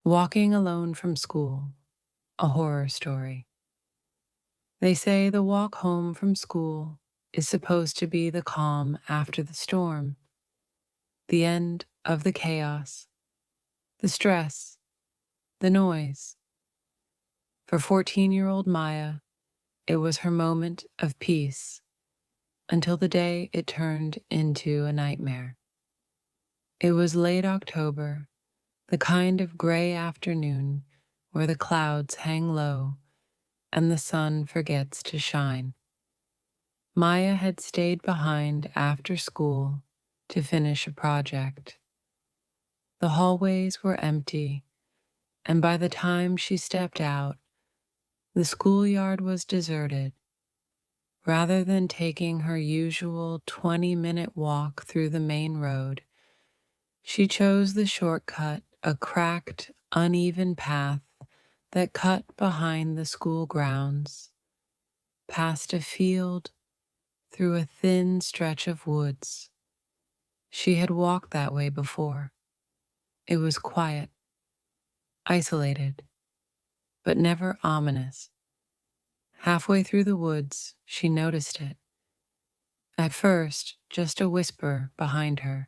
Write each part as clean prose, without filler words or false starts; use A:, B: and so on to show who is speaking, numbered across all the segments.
A: Walking alone from school, a horror story. They say the walk home from school is supposed to be the calm after the storm, the end of the chaos, the stress, the noise. For 14-year-old Maya, it was her moment of peace until the day it turned into a nightmare. It was late October, the kind of gray afternoon where the clouds hang low and the sun forgets to shine. Maya had stayed behind after school to finish a project. The hallways were empty, and by the time she stepped out, the schoolyard was deserted. Rather than taking her usual 20-minute walk through the main road, she chose the shortcut, a cracked, uneven path that cut behind the school grounds, past a field, through a thin stretch of woods. She had walked that way before. It was quiet, isolated, but never ominous. Halfway through the woods, she noticed it. At first, just a whisper behind her,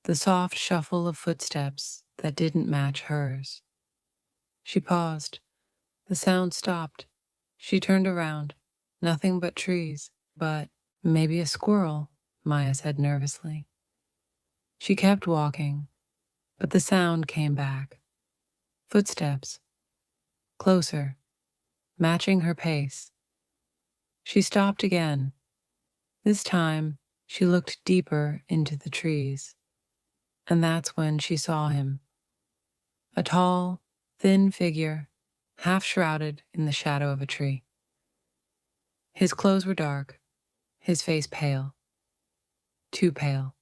A: the soft shuffle of footsteps that didn't match hers. She paused. The sound stopped. She turned around. Nothing but trees, but maybe a squirrel, Maya said nervously. She kept walking, but the sound came back. Footsteps. Closer, matching her pace. She stopped again. This time, she looked deeper into the trees, and that's when she saw him. A tall, thin figure, half shrouded in the shadow of a tree. His clothes were dark, his face pale. Too pale,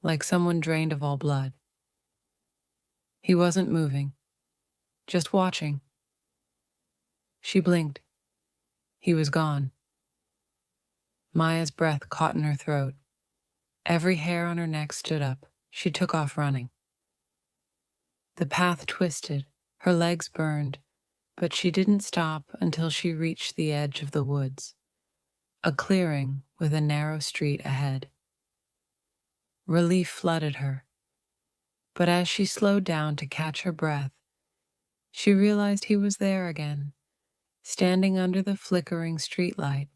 A: like someone drained of all blood. He wasn't moving, just watching. She blinked. He was gone. Maya's breath caught in her throat. Every hair on her neck stood up. She took off running. The path twisted, her legs burned, but she didn't stop until she reached the edge of the woods, a clearing with a narrow street ahead. Relief flooded her, but as she slowed down to catch her breath, she realized he was there again, standing under the flickering streetlight.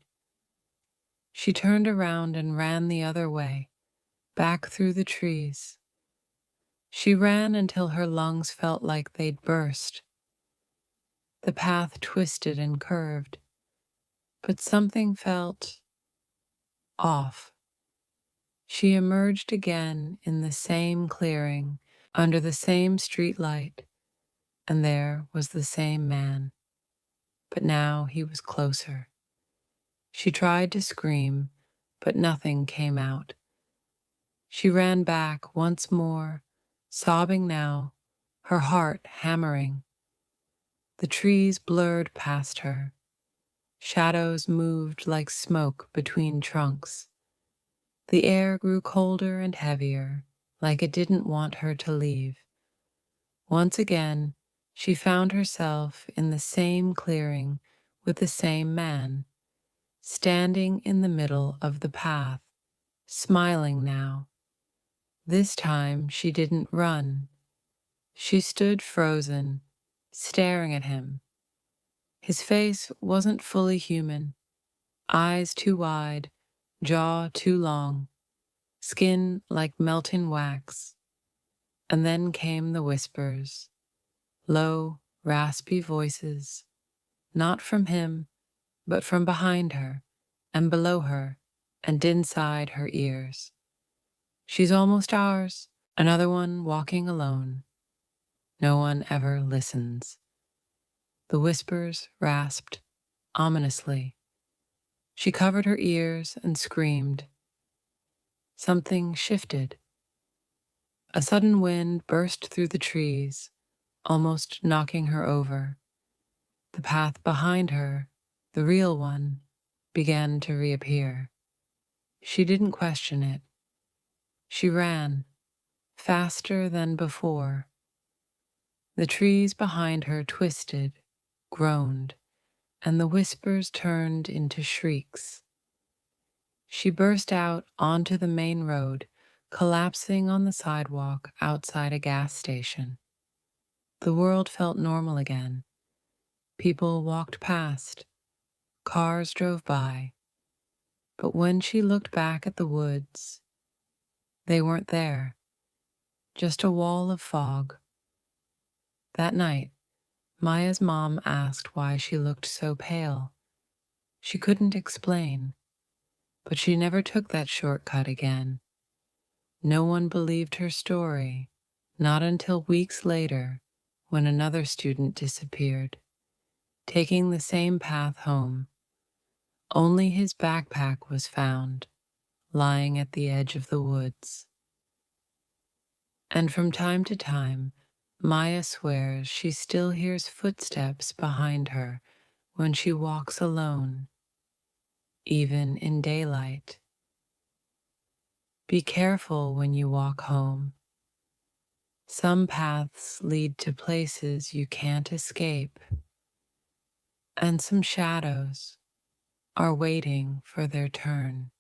A: She turned around and ran the other way, back through the trees. She ran until her lungs felt like they'd burst. The path twisted and curved, but something felt off. She emerged again in the same clearing, under the same streetlight, and there was the same man. But now he was closer. She tried to scream, but nothing came out. She ran back once more, sobbing now, her heart hammering. The trees blurred past her. Shadows moved like smoke between trunks. The air grew colder and heavier, like it didn't want her to leave. Once again, she found herself in the same clearing with the same man, standing in the middle of the path, smiling now. This time she didn't run. She stood frozen, staring at him. His face wasn't fully human, eyes too wide, jaw too long, skin like melting wax. And then came the whispers, low, raspy voices, not from him, but from behind her, and below her, and inside her ears. She's almost ours, another one walking alone. No one ever listens. The whispers rasped, ominously. She covered her ears and screamed. Something shifted. A sudden wind burst through the trees, almost knocking her over. The path behind her, the real one, began to reappear. She didn't question it. She ran, faster than before. The trees behind her twisted, groaned, and the whispers turned into shrieks. She burst out onto the main road, collapsing on the sidewalk outside a gas station. The world felt normal again. People walked past, cars drove by, but when she looked back at the woods, they weren't there, just a wall of fog. That night, Maya's mom asked why she looked so pale. She couldn't explain, but she never took that shortcut again. No one believed her story, not until weeks later when another student disappeared, taking the same path home. Only his backpack was found, lying at the edge of the woods. And from time to time, Maya swears she still hears footsteps behind her when she walks alone, even in daylight. Be careful when you walk home. Some paths lead to places you can't escape, and some shadows are waiting for their turn.